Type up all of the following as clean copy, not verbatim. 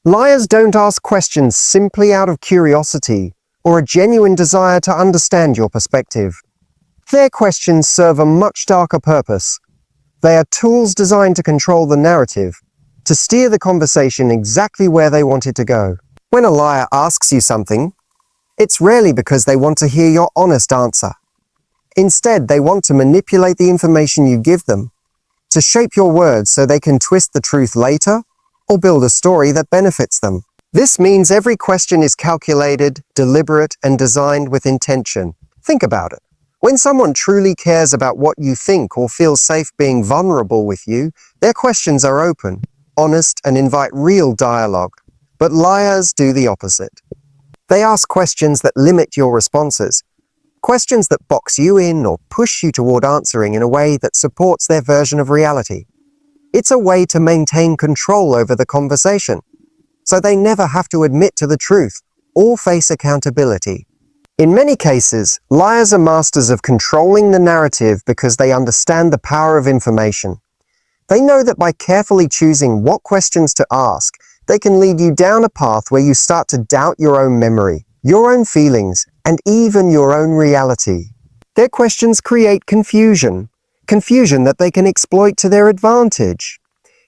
Liars don't ask questions simply out of curiosity or a genuine desire to understand your perspective. Their questions serve a much darker purpose. They are tools designed to control the narrative, to steer the conversation exactly where they want it to go. When a liar asks you something, it's rarely because they want to hear your honest answer. Instead, they want to manipulate the information you give them, to shape your words so they can twist the truth later or build a story that benefits them. This means every question is calculated, deliberate, and designed with intention. Think about it. When someone truly cares about what you think or feels safe being vulnerable with you, their questions are open, honest, and invite real dialogue. But liars do the opposite. They ask questions that limit your responses, questions that box you in or push you toward answering in a way that supports their version of reality. It's a way to maintain control over the conversation, so they never have to admit to the truth or face accountability. In many cases, liars are masters of controlling the narrative because they understand the power of information. They know that by carefully choosing what questions to ask, they can lead you down a path where you start to doubt your own memory, your own feelings, and even your own reality. Their questions create confusion that they can exploit to their advantage.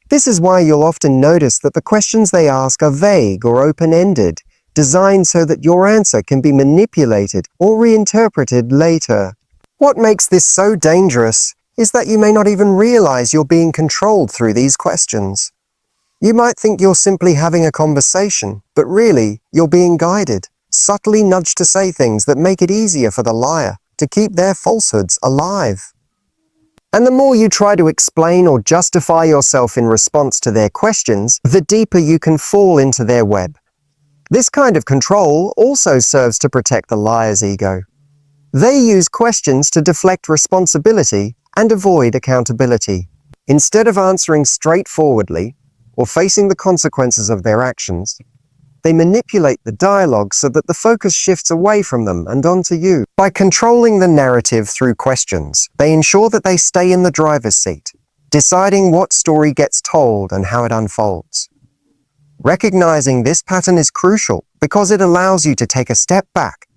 This is why you'll often notice that the questions they ask are vague or open-ended, designed so that your answer can be manipulated or reinterpreted later. What makes this so dangerous is that you may not even realize you're being controlled through these questions. You might think you're simply having a conversation, but really, you're being guided, subtly nudged to say things that make it easier for the liar to keep their falsehoods alive. And the more you try to explain or justify yourself in response to their questions, the deeper you can fall into their web. This kind of control also serves to protect the liar's ego. They use questions to deflect responsibility and avoid accountability. Instead of answering straightforwardly or facing the consequences of their actions, they manipulate the dialogue so that the focus shifts away from them and onto you. By controlling the narrative through questions, they ensure that they stay in the driver's seat, deciding what story gets told and how it unfolds. Recognizing this pattern is crucial because it allows you to take a step back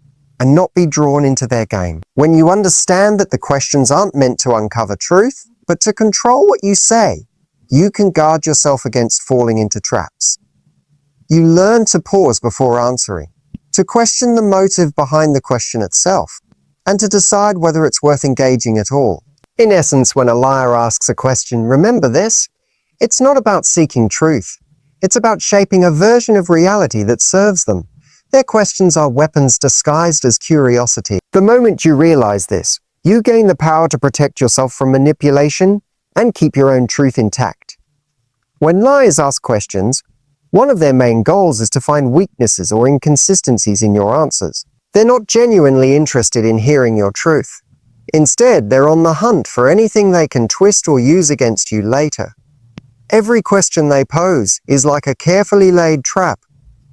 and not be drawn into their game. When you understand that the questions aren't meant to uncover truth, but to control what you say, you can guard yourself against falling into traps. You learn to pause before answering, to question the motive behind the question itself, and to decide whether it's worth engaging at all. In essence, when a liar asks a question, remember this: it's not about seeking truth. It's about shaping a version of reality that serves them. Their questions are weapons disguised as curiosity. The moment you realize this, you gain the power to protect yourself from manipulation and keep your own truth intact. When liars ask questions, one of their main goals is to find weaknesses or inconsistencies in your answers. They're not genuinely interested in hearing your truth. Instead, they're on the hunt for anything they can twist or use against you later. Every question they pose is like a carefully laid trap,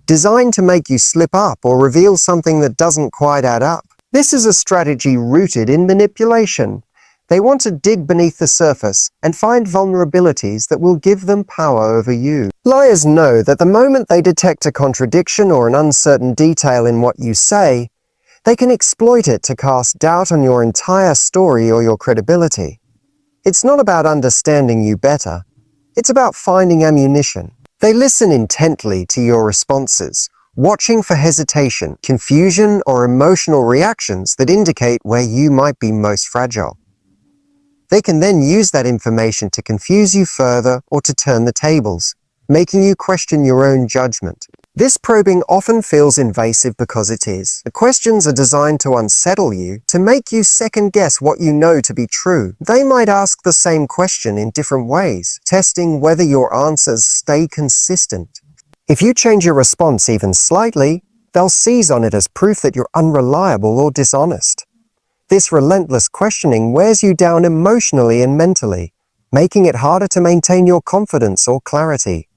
designed to make you slip up or reveal something that doesn't quite add up. This is a strategy rooted in manipulation. They want to dig beneath the surface and find vulnerabilities that will give them power over you. Liars know that the moment they detect a contradiction or an uncertain detail in what you say, they can exploit it to cast doubt on your entire story or your credibility. It's not about understanding you better. It's about finding ammunition. They listen intently to your responses, watching for hesitation, confusion, or emotional reactions that indicate where you might be most fragile. They can then use that information to confuse you further or to turn the tables, making you question your own judgment. This probing often feels invasive because it is. The questions are designed to unsettle you, to make you second-guess what you know to be true. They might ask the same question in different ways, testing whether your answers stay consistent. If you change your response even slightly, they'll seize on it as proof that you're unreliable or dishonest. This relentless questioning wears you down emotionally and mentally, making it harder to maintain your confidence or clarity.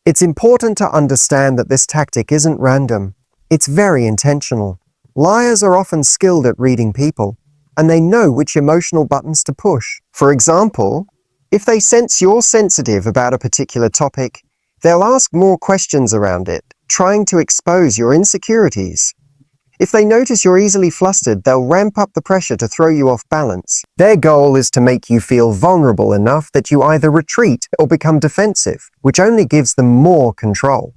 It's important to understand that this tactic isn't random. It's very intentional. Liars are often skilled at reading people, and they know which emotional buttons to push. For example, if they sense you're sensitive about a particular topic, They'll ask more questions around it, trying to expose your insecurities. If they notice you're easily flustered, they'll ramp up the pressure to throw you off balance. Their goal is to make you feel vulnerable enough that you either retreat or become defensive, which only gives them more control.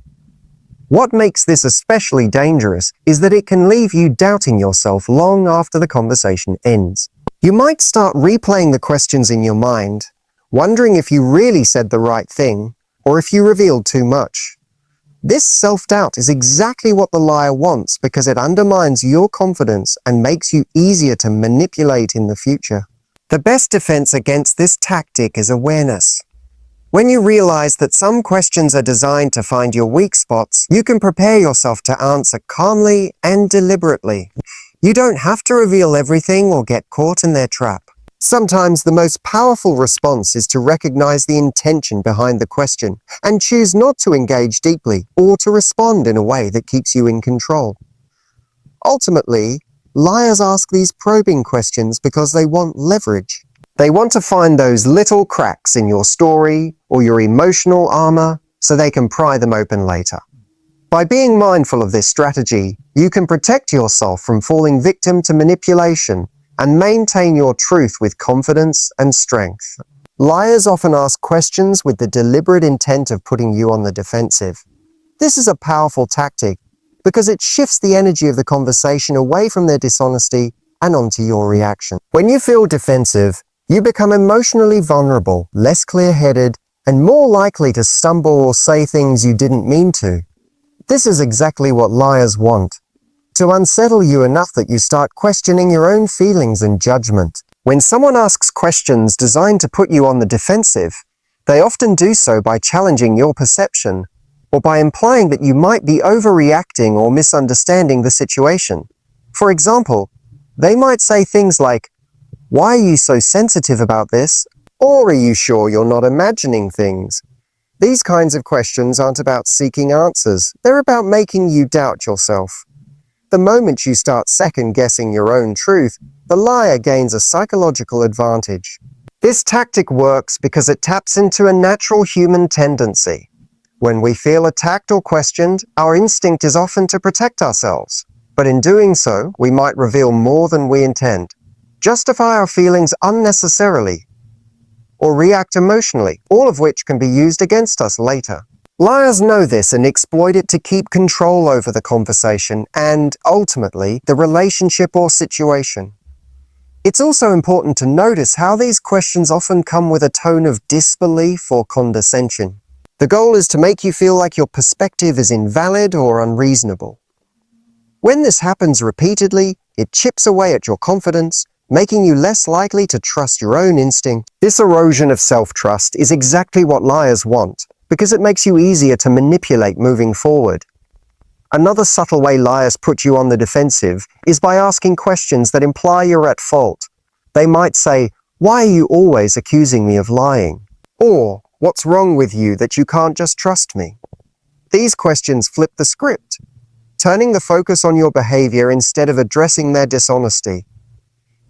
What makes this especially dangerous is that it can leave you doubting yourself long after the conversation ends. You might start replaying the questions in your mind, wondering if you really said the right thing or if you revealed too much. This self-doubt is exactly what the liar wants because it undermines your confidence and makes you easier to manipulate in the future. The best defense against this tactic is awareness. When you realize that some questions are designed to find your weak spots, you can prepare yourself to answer calmly and deliberately. You don't have to reveal everything or get caught in their trap. Sometimes the most powerful response is to recognize the intention behind the question and choose not to engage deeply or to respond in a way that keeps you in control. Ultimately, liars ask these probing questions because they want leverage. They want to find those little cracks in your story or your emotional armor so they can pry them open later. By being mindful of this strategy, you can protect yourself from falling victim to manipulation and maintain your truth with confidence and strength. Liars often ask questions with the deliberate intent of putting you on the defensive. This is a powerful tactic because it shifts the energy of the conversation away from their dishonesty and onto your reaction. When you feel defensive, you become emotionally vulnerable, less clear-headed, and more likely to stumble or say things you didn't mean to. This is exactly what liars want, to unsettle you enough that you start questioning your own feelings and judgment. When someone asks questions designed to put you on the defensive, they often do so by challenging your perception or by implying that you might be overreacting or misunderstanding the situation. For example, they might say things like, "Why are you so sensitive about this?" Or "Are you sure you're not imagining things?" These kinds of questions aren't about seeking answers. They're about making you doubt yourself. The moment you start second-guessing your own truth, the liar gains a psychological advantage. This tactic works because it taps into a natural human tendency. When we feel attacked or questioned, our instinct is often to protect ourselves. But in doing so, we might reveal more than we intend, justify our feelings unnecessarily, or react emotionally, all of which can be used against us later. Liars know this and exploit it to keep control over the conversation and, ultimately, the relationship or situation. It's also important to notice how these questions often come with a tone of disbelief or condescension. The goal is to make you feel like your perspective is invalid or unreasonable. When this happens repeatedly, it chips away at your confidence, making you less likely to trust your own instinct. This erosion of self-trust is exactly what liars want, because it makes you easier to manipulate moving forward. Another subtle way liars put you on the defensive is by asking questions that imply you're at fault. They might say, "Why are you always accusing me of lying?" Or, "What's wrong with you that you can't just trust me?" These questions flip the script, turning the focus on your behavior instead of addressing their dishonesty.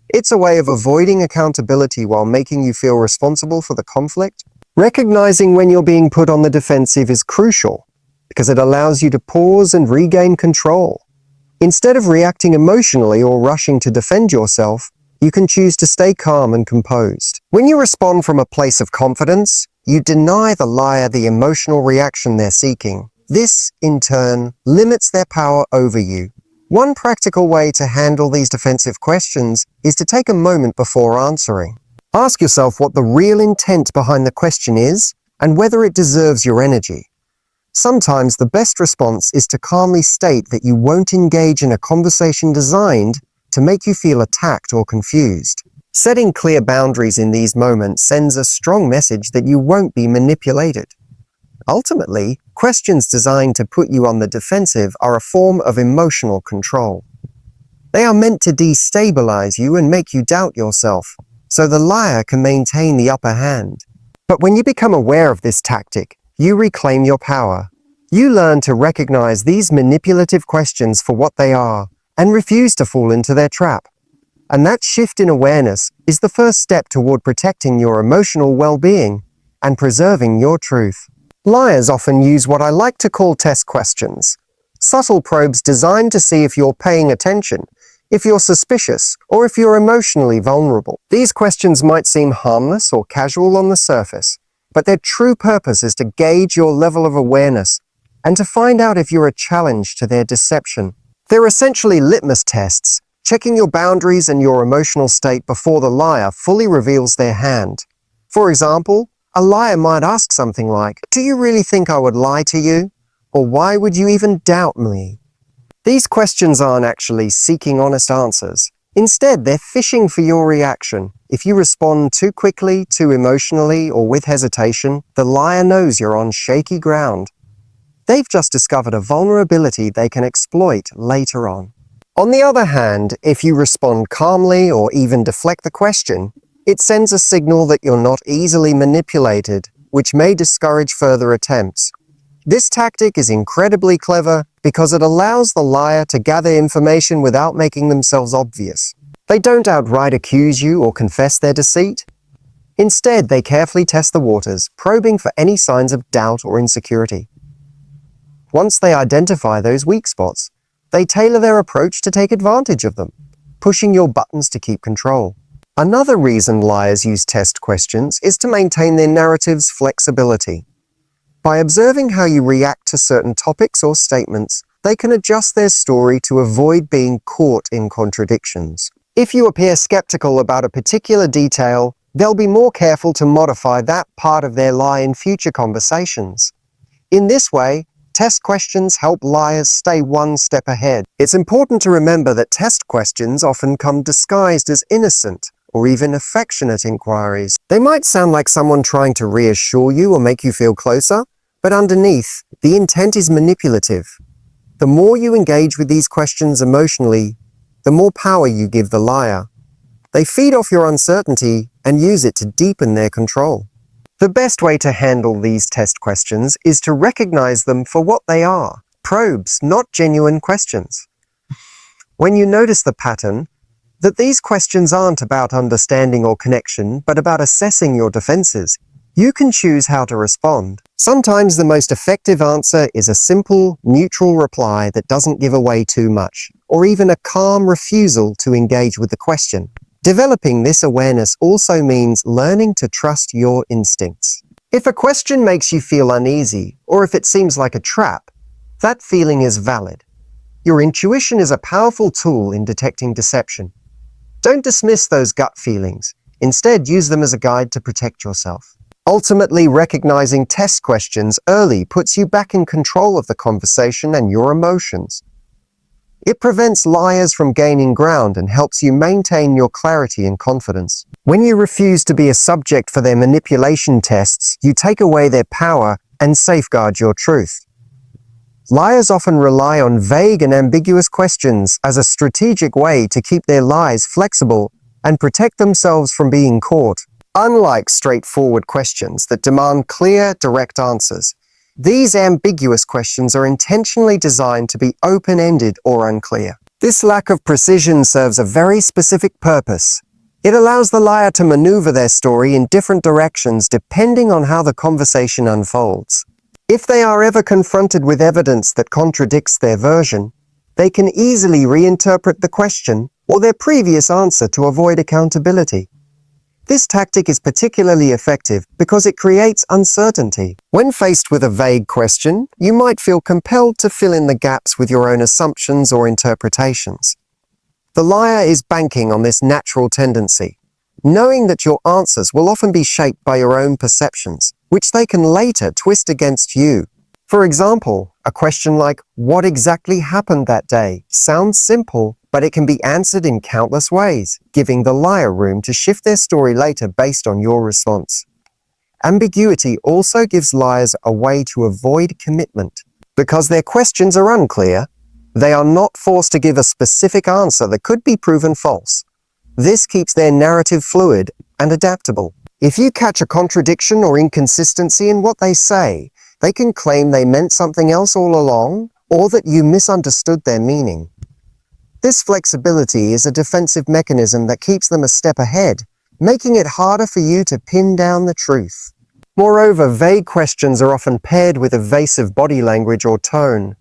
It's a way of avoiding accountability while making you feel responsible for the conflict. Recognizing when you're being put on the defensive is crucial because it allows you to pause and regain control. Instead of reacting emotionally or rushing to defend yourself, you can choose to stay calm and composed. When you respond from a place of confidence, you deny the liar the emotional reaction they're seeking. This, in turn, limits their power over you. One practical way to handle these defensive questions is to take a moment before answering. Ask yourself what the real intent behind the question is and whether it deserves your energy. Sometimes the best response is to calmly state that you won't engage in a conversation designed to make you feel attacked or confused. Setting clear boundaries in these moments sends a strong message that you won't be manipulated. Ultimately, questions designed to put you on the defensive are a form of emotional control. They are meant to destabilize you and make you doubt yourself, so the liar can maintain the upper hand. But when you become aware of this tactic, you reclaim your power. You learn to recognize these manipulative questions for what they are and refuse to fall into their trap. And that shift in awareness is the first step toward protecting your emotional well-being and preserving your truth. Liars often use what I like to call test questions. Subtle probes designed to see if you're paying attention, if you're suspicious, or if you're emotionally vulnerable. These questions might seem harmless or casual on the surface, but their true purpose is to gauge your level of awareness and to find out if you're a challenge to their deception. They're essentially litmus tests, checking your boundaries and your emotional state before the liar fully reveals their hand. For example, a liar might ask something like, "Do you really think I would lie to you?" Or "Why would you even doubt me?" These questions aren't actually seeking honest answers. Instead, they're fishing for your reaction. If you respond too quickly, too emotionally, or with hesitation, the liar knows you're on shaky ground. They've just discovered a vulnerability they can exploit later on. On the other hand, if you respond calmly or even deflect the question, it sends a signal that you're not easily manipulated, which may discourage further attempts. This tactic is incredibly clever because it allows the liar to gather information without making themselves obvious. They don't outright accuse you or confess their deceit. Instead, they carefully test the waters, probing for any signs of doubt or insecurity. Once they identify those weak spots, they tailor their approach to take advantage of them, pushing your buttons to keep control. Another reason liars use test questions is to maintain their narrative's flexibility. By observing how you react to certain topics or statements, they can adjust their story to avoid being caught in contradictions. If you appear skeptical about a particular detail, they'll be more careful to modify that part of their lie in future conversations. In this way, test questions help liars stay one step ahead. It's important to remember that test questions often come disguised as innocent or even affectionate inquiries. They might sound like someone trying to reassure you or make you feel closer, but underneath, the intent is manipulative. The more you engage with these questions emotionally, the more power you give the liar. They feed off your uncertainty and use it to deepen their control. The best way to handle these test questions is to recognize them for what they are: probes, not genuine questions. When you notice the pattern, that these questions aren't about understanding or connection, but about assessing your defenses, you can choose how to respond. Sometimes the most effective answer is a simple, neutral reply that doesn't give away too much, or even a calm refusal to engage with the question. Developing this awareness also means learning to trust your instincts. If a question makes you feel uneasy, or if it seems like a trap, that feeling is valid. Your intuition is a powerful tool in detecting deception. Don't dismiss those gut feelings. Instead, use them as a guide to protect yourself. Ultimately, recognizing test questions early puts you back in control of the conversation and your emotions. It prevents liars from gaining ground and helps you maintain your clarity and confidence. When you refuse to be a subject for their manipulation tests, you take away their power and safeguard your truth. Liars often rely on vague and ambiguous questions as a strategic way to keep their lies flexible and protect themselves from being caught. Unlike straightforward questions that demand clear, direct answers, these ambiguous questions are intentionally designed to be open-ended or unclear. This lack of precision serves a very specific purpose. It allows the liar to maneuver their story in different directions depending on how the conversation unfolds. If they are ever confronted with evidence that contradicts their version, they can easily reinterpret the question or their previous answer to avoid accountability. This tactic is particularly effective because it creates uncertainty. When faced with a vague question, you might feel compelled to fill in the gaps with your own assumptions or interpretations. The liar is banking on this natural tendency, knowing that your answers will often be shaped by your own perceptions, which they can later twist against you. For example, a question like, "What exactly happened that day?" sounds simple, but it can be answered in countless ways, giving the liar room to shift their story later based on your response. Ambiguity also gives liars a way to avoid commitment. Because their questions are unclear, they are not forced to give a specific answer that could be proven false. This keeps their narrative fluid and adaptable. If you catch a contradiction or inconsistency in what they say, they can claim they meant something else all along, or that you misunderstood their meaning. This flexibility is a defensive mechanism that keeps them a step ahead, making it harder for you to pin down the truth. Moreover, vague questions are often paired with evasive body language or tone.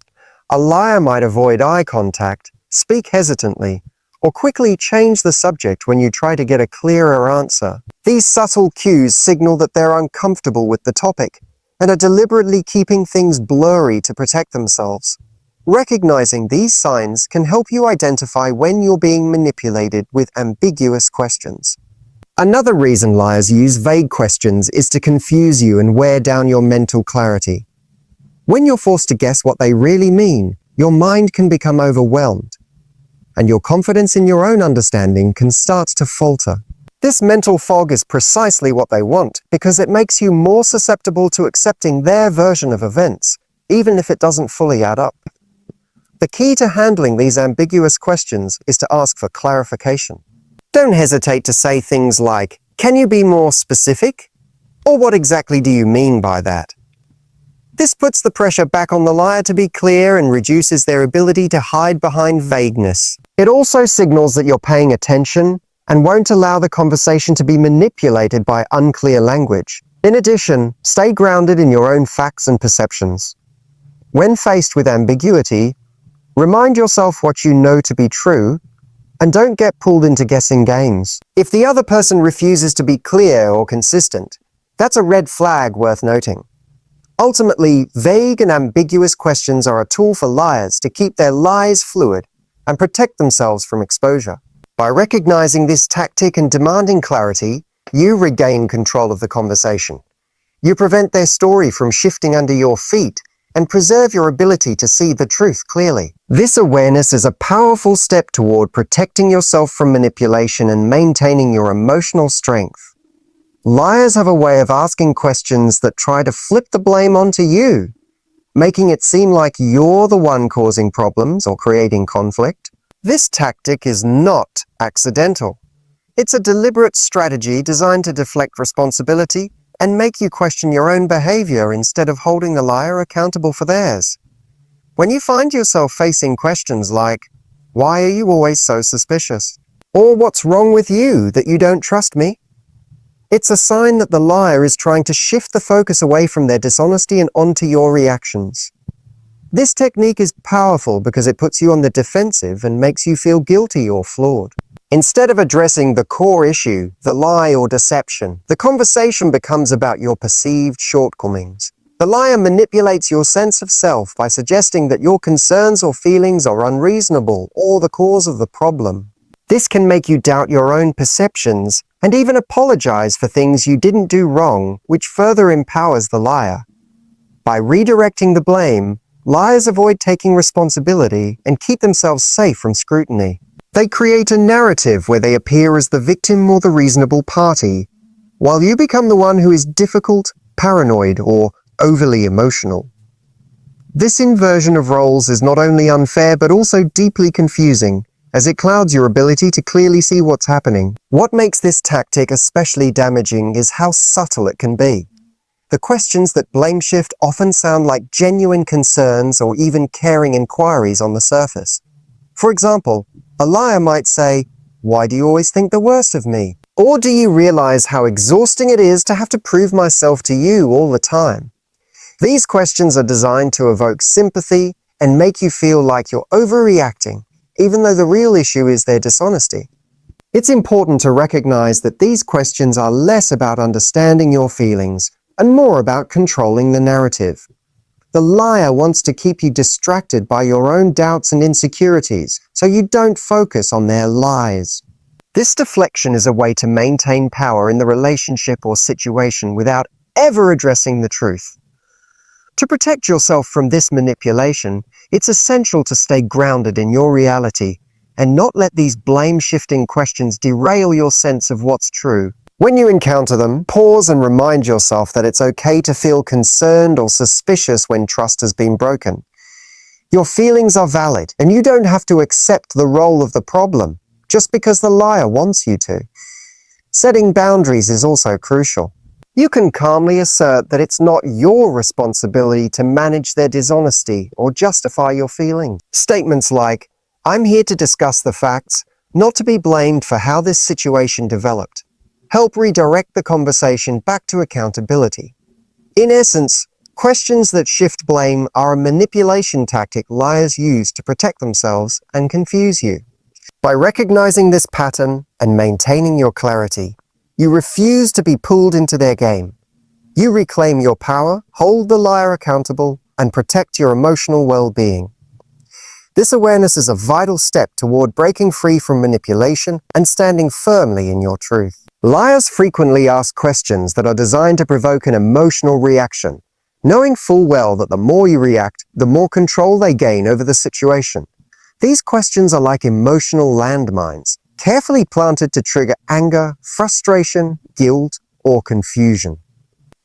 A liar might avoid eye contact, speak hesitantly, or quickly change the subject when you try to get a clearer answer. These subtle cues signal that they're uncomfortable with the topic and are deliberately keeping things blurry to protect themselves. Recognizing these signs can help you identify when you're being manipulated with ambiguous questions. Another reason liars use vague questions is to confuse you and wear down your mental clarity. When you're forced to guess what they really mean, your mind can become overwhelmed, and your confidence in your own understanding can start to falter. This mental fog is precisely what they want, because it makes you more susceptible to accepting their version of events, even if it doesn't fully add up. The key to handling these ambiguous questions is to ask for clarification. Don't hesitate to say things like, "Can you be more specific?" Or "What exactly do you mean by that?" This puts the pressure back on the liar to be clear and reduces their ability to hide behind vagueness. It also signals that you're paying attention and won't allow the conversation to be manipulated by unclear language. In addition, stay grounded in your own facts and perceptions. When faced with ambiguity, remind yourself what you know to be true, and don't get pulled into guessing games. If the other person refuses to be clear or consistent, that's a red flag worth noting. Ultimately, vague and ambiguous questions are a tool for liars to keep their lies fluid and protect themselves from exposure. By recognizing this tactic and demanding clarity, you regain control of the conversation. You prevent their story from shifting under your feet and preserve your ability to see the truth clearly. This awareness is a powerful step toward protecting yourself from manipulation and maintaining your emotional strength. Liars have a way of asking questions that try to flip the blame onto you, making it seem like you're the one causing problems or creating conflict. This tactic is not accidental. It's a deliberate strategy designed to deflect responsibility and make you question your own behavior instead of holding the liar accountable for theirs. When you find yourself facing questions like, "Why are you always so suspicious?" or "What's wrong with you that you don't trust me?" it's a sign that the liar is trying to shift the focus away from their dishonesty and onto your reactions. This technique is powerful because it puts you on the defensive and makes you feel guilty or flawed. Instead of addressing the core issue, the lie or deception, the conversation becomes about your perceived shortcomings. The liar manipulates your sense of self by suggesting that your concerns or feelings are unreasonable or the cause of the problem. This can make you doubt your own perceptions and even apologize for things you didn't do wrong, which further empowers the liar. By redirecting the blame, liars avoid taking responsibility and keep themselves safe from scrutiny. They create a narrative where they appear as the victim or the reasonable party, while you become the one who is difficult, paranoid, or overly emotional. This inversion of roles is not only unfair but also deeply confusing, as it clouds your ability to clearly see what's happening. What makes this tactic especially damaging is how subtle it can be. The questions that blame shift often sound like genuine concerns or even caring inquiries on the surface. For example, a liar might say, "Why do you always think the worst of me?" Or "Do you realize how exhausting it is to have to prove myself to you all the time?" These questions are designed to evoke sympathy and make you feel like you're overreacting, even though the real issue is their dishonesty. It's important to recognize that these questions are less about understanding your feelings and more about controlling the narrative. The liar wants to keep you distracted by your own doubts and insecurities, so you don't focus on their lies. This deflection is a way to maintain power in the relationship or situation without ever addressing the truth. To protect yourself from this manipulation, it's essential to stay grounded in your reality and not let these blame-shifting questions derail your sense of what's true. When you encounter them, pause and remind yourself that it's okay to feel concerned or suspicious when trust has been broken. Your feelings are valid, and you don't have to accept the role of the problem just because the liar wants you to. Setting boundaries is also crucial. You can calmly assert that it's not your responsibility to manage their dishonesty or justify your feelings. Statements like, "I'm here to discuss the facts, not to be blamed for how this situation developed," help redirect the conversation back to accountability. In essence, questions that shift blame are a manipulation tactic liars use to protect themselves and confuse you. By recognizing this pattern and maintaining your clarity, you refuse to be pulled into their game. You reclaim your power, hold the liar accountable, and protect your emotional well-being. This awareness is a vital step toward breaking free from manipulation and standing firmly in your truth. Liars frequently ask questions that are designed to provoke an emotional reaction, knowing full well that the more you react, the more control they gain over the situation. These questions are like emotional landmines, carefully planted to trigger anger, frustration, guilt, or confusion.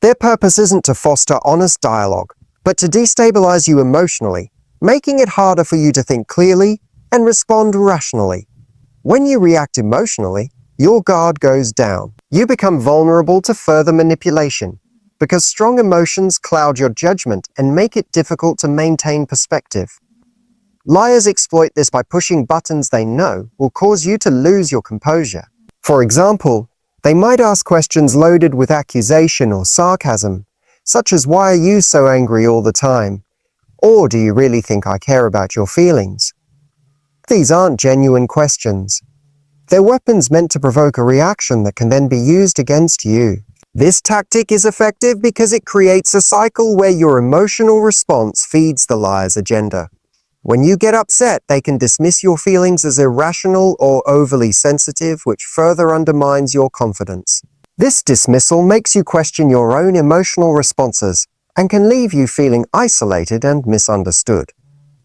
Their purpose isn't to foster honest dialogue, but to destabilize you emotionally, making it harder for you to think clearly and respond rationally. When you react emotionally, your guard goes down. You become vulnerable to further manipulation, because strong emotions cloud your judgment and make it difficult to maintain perspective. Liars exploit this by pushing buttons they know will cause you to lose your composure. For example, they might ask questions loaded with accusation or sarcasm, such as, "Why are you so angry all the time?" Or, "Do you really think I care about your feelings?" These aren't genuine questions. They're weapons meant to provoke a reaction that can then be used against you. This tactic is effective because it creates a cycle where your emotional response feeds the liar's agenda. When you get upset, they can dismiss your feelings as irrational or overly sensitive, which further undermines your confidence. This dismissal makes you question your own emotional responses and can leave you feeling isolated and misunderstood.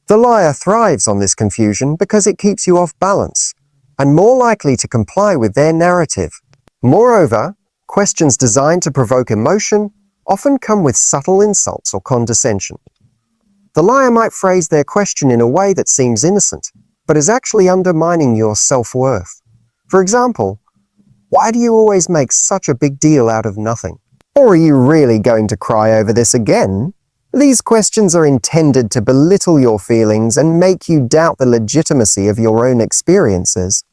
The liar thrives on this confusion because it keeps you off balance and more likely to comply with their narrative. Moreover, questions designed to provoke emotion often come with subtle insults or condescension. The liar might phrase their question in a way that seems innocent, but is actually undermining your self-worth. For example, "Why do you always make such a big deal out of nothing?" Or, "Are you really going to cry over this again?" These questions are intended to belittle your feelings and make you doubt the legitimacy of your own experiences.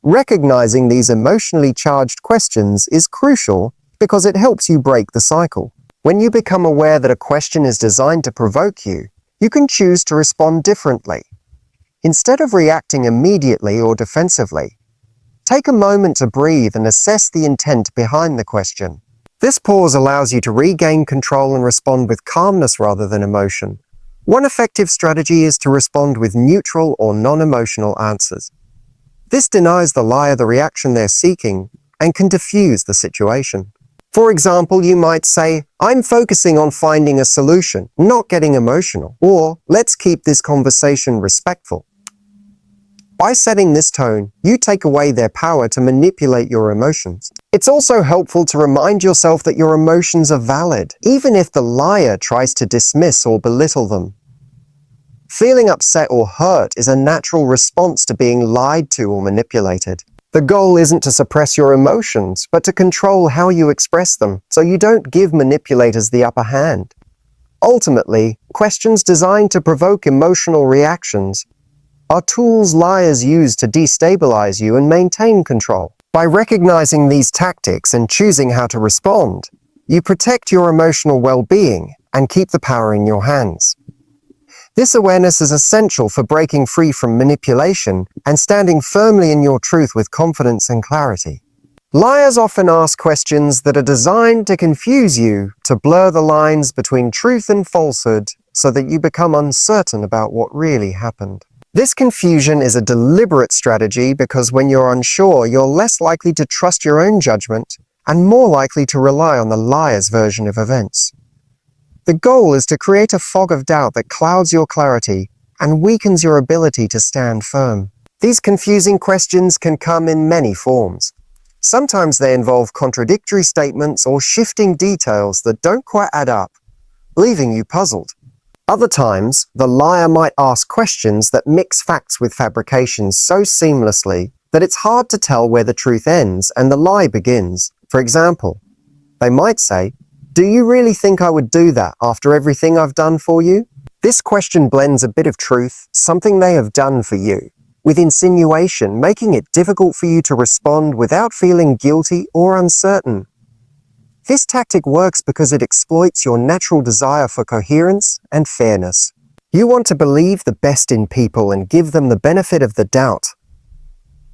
Recognizing these emotionally charged questions is crucial because it helps you break the cycle. When you become aware that a question is designed to provoke you, you can choose to respond differently. Instead of reacting immediately or defensively, take a moment to breathe and assess the intent behind the question. This pause allows you to regain control and respond with calmness rather than emotion. One effective strategy is to respond with neutral or non-emotional answers. This denies the liar the reaction they're seeking and can diffuse the situation. For example, you might say, "I'm focusing on finding a solution, not getting emotional," or "Let's keep this conversation respectful." By setting this tone, you take away their power to manipulate your emotions. It's also helpful to remind yourself that your emotions are valid, even if the liar tries to dismiss or belittle them. Feeling upset or hurt is a natural response to being lied to or manipulated. The goal isn't to suppress your emotions, but to control how you express them, so you don't give manipulators the upper hand. Ultimately, questions designed to provoke emotional reactions are tools liars use to destabilize you and maintain control. By recognizing these tactics and choosing how to respond, you protect your emotional well-being and keep the power in your hands. This awareness is essential for breaking free from manipulation and standing firmly in your truth with confidence and clarity. Liars often ask questions that are designed to confuse you, to blur the lines between truth and falsehood, so that you become uncertain about what really happened. This confusion is a deliberate strategy because when you're unsure, you're less likely to trust your own judgment and more likely to rely on the liar's version of events. The goal is to create a fog of doubt that clouds your clarity and weakens your ability to stand firm. These confusing questions can come in many forms. Sometimes they involve contradictory statements or shifting details that don't quite add up, leaving you puzzled. Other times, the liar might ask questions that mix facts with fabrications so seamlessly that it's hard to tell where the truth ends and the lie begins. For example, they might say, "Do you really think I would do that after everything I've done for you?" This question blends a bit of truth, something they have done for you, with insinuation, making it difficult for you to respond without feeling guilty or uncertain. This tactic works because it exploits your natural desire for coherence and fairness. You want to believe the best in people and give them the benefit of the doubt.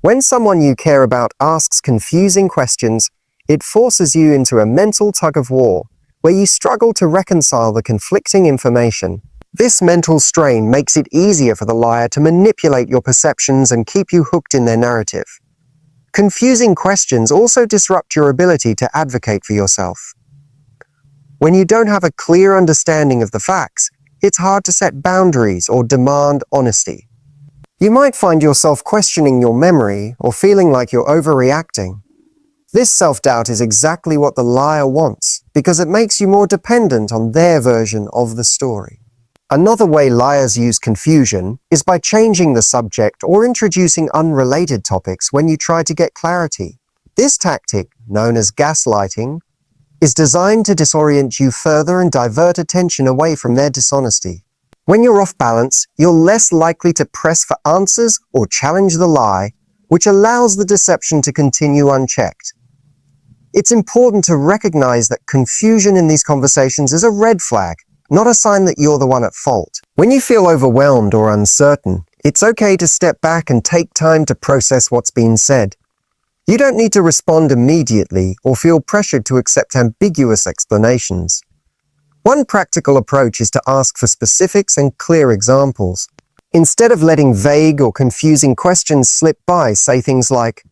When someone you care about asks confusing questions, it forces you into a mental tug-of-war, where you struggle to reconcile the conflicting information. This mental strain makes it easier for the liar to manipulate your perceptions and keep you hooked in their narrative. Confusing questions also disrupt your ability to advocate for yourself. When you don't have a clear understanding of the facts, it's hard to set boundaries or demand honesty. You might find yourself questioning your memory or feeling like you're overreacting. This self-doubt is exactly what the liar wants, because it makes you more dependent on their version of the story. Another way liars use confusion is by changing the subject or introducing unrelated topics when you try to get clarity. This tactic, known as gaslighting, is designed to disorient you further and divert attention away from their dishonesty. When you're off balance, you're less likely to press for answers or challenge the lie, which allows the deception to continue unchecked. It's important to recognize that confusion in these conversations is a red flag, not a sign that you're the one at fault. When you feel overwhelmed or uncertain, it's okay to step back and take time to process what's been said. You don't need to respond immediately or feel pressured to accept ambiguous explanations. One practical approach is to ask for specifics and clear examples. Instead of letting vague or confusing questions slip by, say things like,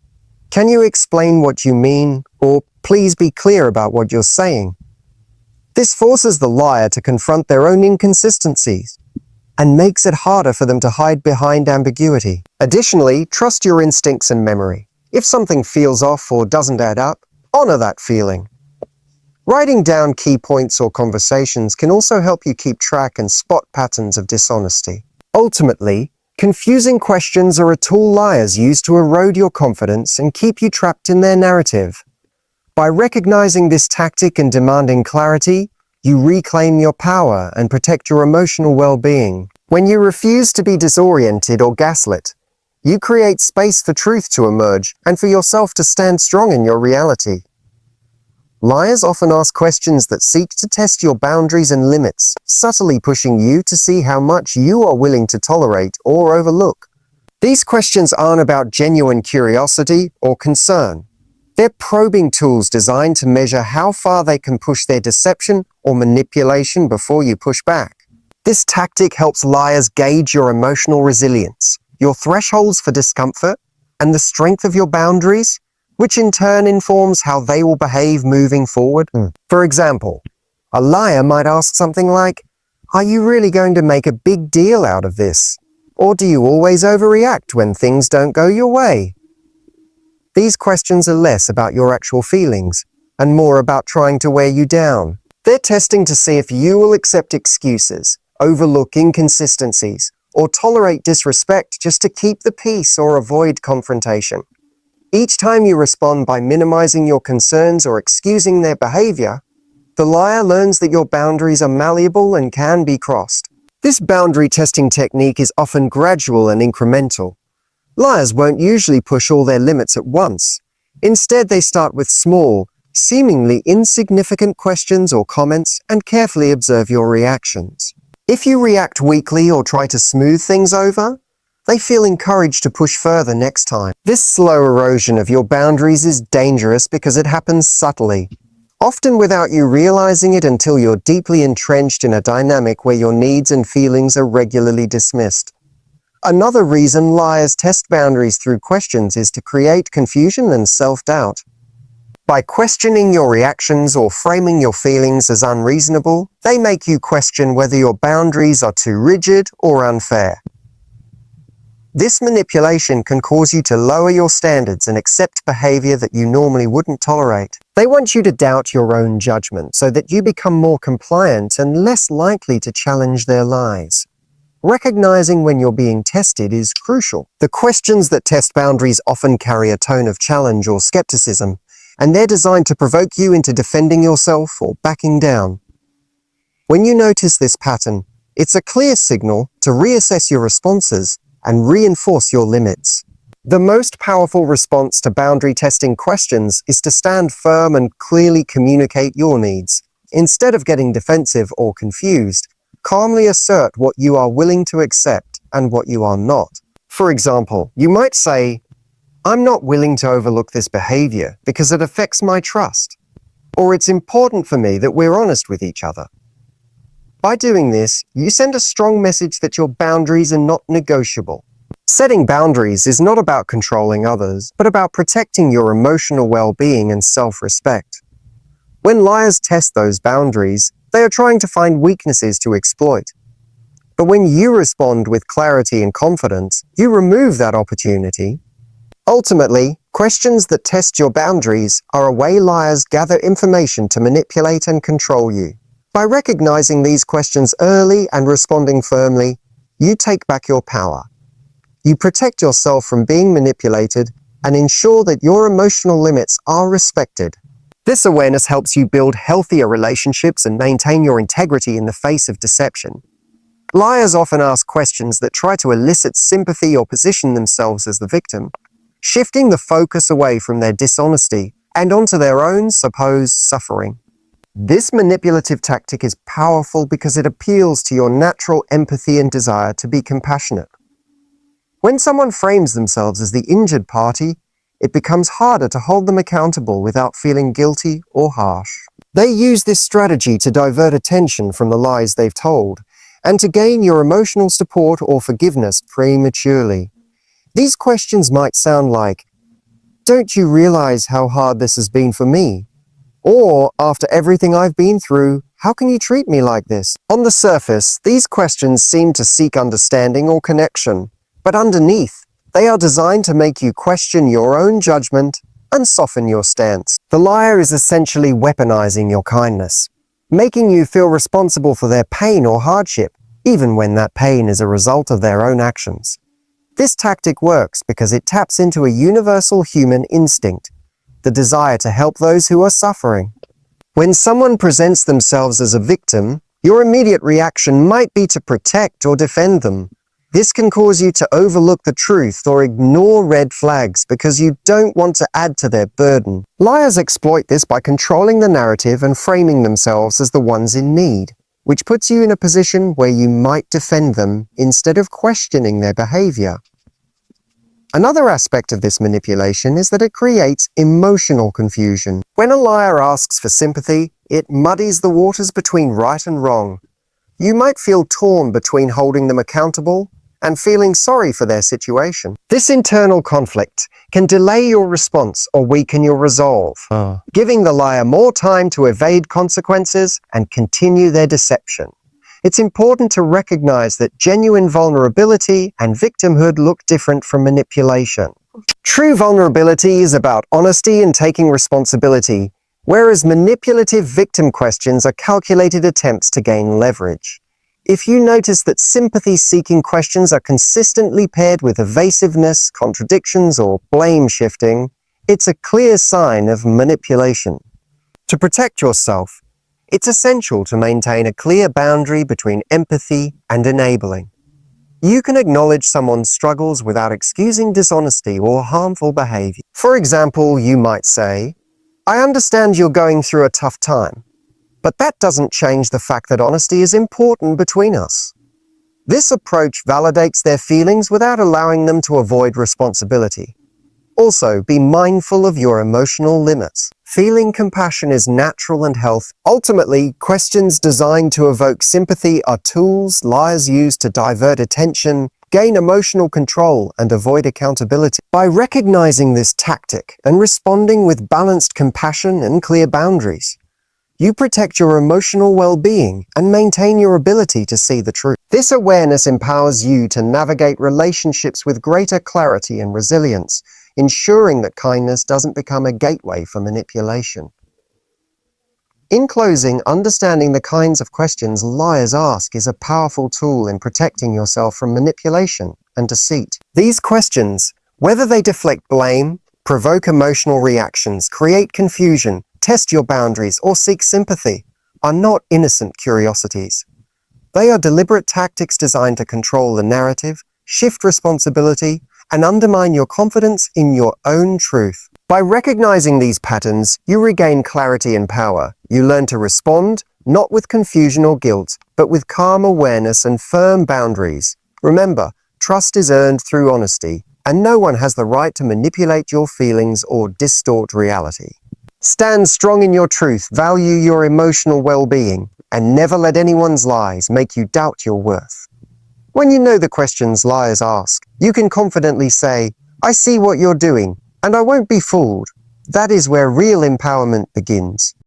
"Can you explain what you mean?" or "Please be clear about what you're saying." This forces the liar to confront their own inconsistencies and makes it harder for them to hide behind ambiguity. Additionally, trust your instincts and memory. If something feels off or doesn't add up, honor that feeling. Writing down key points or conversations can also help you keep track and spot patterns of dishonesty. Ultimately, confusing questions are a tool liars use to erode your confidence and keep you trapped in their narrative. By recognizing this tactic and demanding clarity, you reclaim your power and protect your emotional well-being. When you refuse to be disoriented or gaslit, you create space for truth to emerge and for yourself to stand strong in your reality. Liars often ask questions that seek to test your boundaries and limits, subtly pushing you to see how much you are willing to tolerate or overlook. These questions aren't about genuine curiosity or concern. They're probing tools designed to measure how far they can push their deception or manipulation before you push back. This tactic helps liars gauge your emotional resilience, your thresholds for discomfort, and the strength of your boundaries, which in turn informs how they will behave moving forward. For example, a liar might ask something like, "Are you really going to make a big deal out of this? Or do you always overreact when things don't go your way?" These questions are less about your actual feelings and more about trying to wear you down. They're testing to see if you will accept excuses, overlook inconsistencies, or tolerate disrespect just to keep the peace or avoid confrontation. Each time you respond by minimizing your concerns or excusing their behavior, the liar learns that your boundaries are malleable and can be crossed. This boundary testing technique is often gradual and incremental. Liars won't usually push all their limits at once. Instead, they start with small, seemingly insignificant questions or comments and carefully observe your reactions. If you react weakly or try to smooth things over, they feel encouraged to push further next time. This slow erosion of your boundaries is dangerous because it happens subtly, often without you realizing it until you're deeply entrenched in a dynamic where your needs and feelings are regularly dismissed. Another reason liars test boundaries through questions is to create confusion and self-doubt. By questioning your reactions or framing your feelings as unreasonable, they make you question whether your boundaries are too rigid or unfair. This manipulation can cause you to lower your standards and accept behavior that you normally wouldn't tolerate. They want you to doubt your own judgment so that you become more compliant and less likely to challenge their lies. Recognizing when you're being tested is crucial. The questions that test boundaries often carry a tone of challenge or skepticism, and they're designed to provoke you into defending yourself or backing down. When you notice this pattern, it's a clear signal to reassess your responses and reinforce your limits. The most powerful response to boundary testing questions is to stand firm and clearly communicate your needs. Instead of getting defensive or confused, calmly assert what you are willing to accept and what you are not. For example, you might say, "I'm not willing to overlook this behavior because it affects my trust," or "It's important for me that we're honest with each other." By doing this, you send a strong message that your boundaries are not negotiable. Setting boundaries is not about controlling others, but about protecting your emotional well-being and self-respect. When liars test those boundaries, they are trying to find weaknesses to exploit. But when you respond with clarity and confidence, you remove that opportunity. Ultimately, questions that test your boundaries are a way liars gather information to manipulate and control you. By recognizing these questions early and responding firmly, you take back your power. You protect yourself from being manipulated and ensure that your emotional limits are respected. This awareness helps you build healthier relationships and maintain your integrity in the face of deception. Liars often ask questions that try to elicit sympathy or position themselves as the victim, shifting the focus away from their dishonesty and onto their own supposed suffering. This manipulative tactic is powerful because it appeals to your natural empathy and desire to be compassionate. When someone frames themselves as the injured party, it becomes harder to hold them accountable without feeling guilty or harsh. They use this strategy to divert attention from the lies they've told and to gain your emotional support or forgiveness prematurely. These questions might sound like, "Don't you realize how hard this has been for me?" Or, "After everything I've been through, how can you treat me like this?" On the surface, these questions seem to seek understanding or connection, but underneath, they are designed to make you question your own judgment and soften your stance. The liar is essentially weaponizing your kindness, making you feel responsible for their pain or hardship, even when that pain is a result of their own actions. This tactic works because it taps into a universal human instinct, the desire to help those who are suffering. When someone presents themselves as a victim, your immediate reaction might be to protect or defend them. This can cause you to overlook the truth or ignore red flags because you don't want to add to their burden. Liars exploit this by controlling the narrative and framing themselves as the ones in need, which puts you in a position where you might defend them instead of questioning their behavior. Another aspect of this manipulation is that it creates emotional confusion. When a liar asks for sympathy, it muddies the waters between right and wrong. You might feel torn between holding them accountable and feeling sorry for their situation. This internal conflict can delay your response or weaken your resolve, giving the liar more time to evade consequences and continue their deception. It's important to recognize that genuine vulnerability and victimhood look different from manipulation. True vulnerability is about honesty and taking responsibility, whereas manipulative victim questions are calculated attempts to gain leverage. If you notice that sympathy-seeking questions are consistently paired with evasiveness, contradictions, or blame shifting, it's a clear sign of manipulation. To protect yourself, it's essential to maintain a clear boundary between empathy and enabling. You can acknowledge someone's struggles without excusing dishonesty or harmful behavior. For example, you might say, "I understand you're going through a tough time, but that doesn't change the fact that honesty is important between us." This approach validates their feelings without allowing them to avoid responsibility. Also, be mindful of your emotional limits. Feeling compassion is natural and healthy. Ultimately, questions designed to evoke sympathy are tools liars use to divert attention, gain emotional control, and avoid accountability. By recognizing this tactic and responding with balanced compassion and clear boundaries, you protect your emotional well-being and maintain your ability to see the truth. This awareness empowers you to navigate relationships with greater clarity and resilience, ensuring that kindness doesn't become a gateway for manipulation. In closing, understanding the kinds of questions liars ask is a powerful tool in protecting yourself from manipulation and deceit. These questions, whether they deflect blame, provoke emotional reactions, create confusion, test your boundaries, or seek sympathy, are not innocent curiosities. They are deliberate tactics designed to control the narrative, shift responsibility, and undermine your confidence in your own truth. By recognizing these patterns, you regain clarity and power. You learn to respond, not with confusion or guilt, but with calm awareness and firm boundaries. Remember, trust is earned through honesty, and no one has the right to manipulate your feelings or distort reality. Stand strong in your truth, value your emotional well-being, and never let anyone's lies make you doubt your worth. When you know the questions liars ask, you can confidently say, "I see what you're doing, and I won't be fooled." That is where real empowerment begins.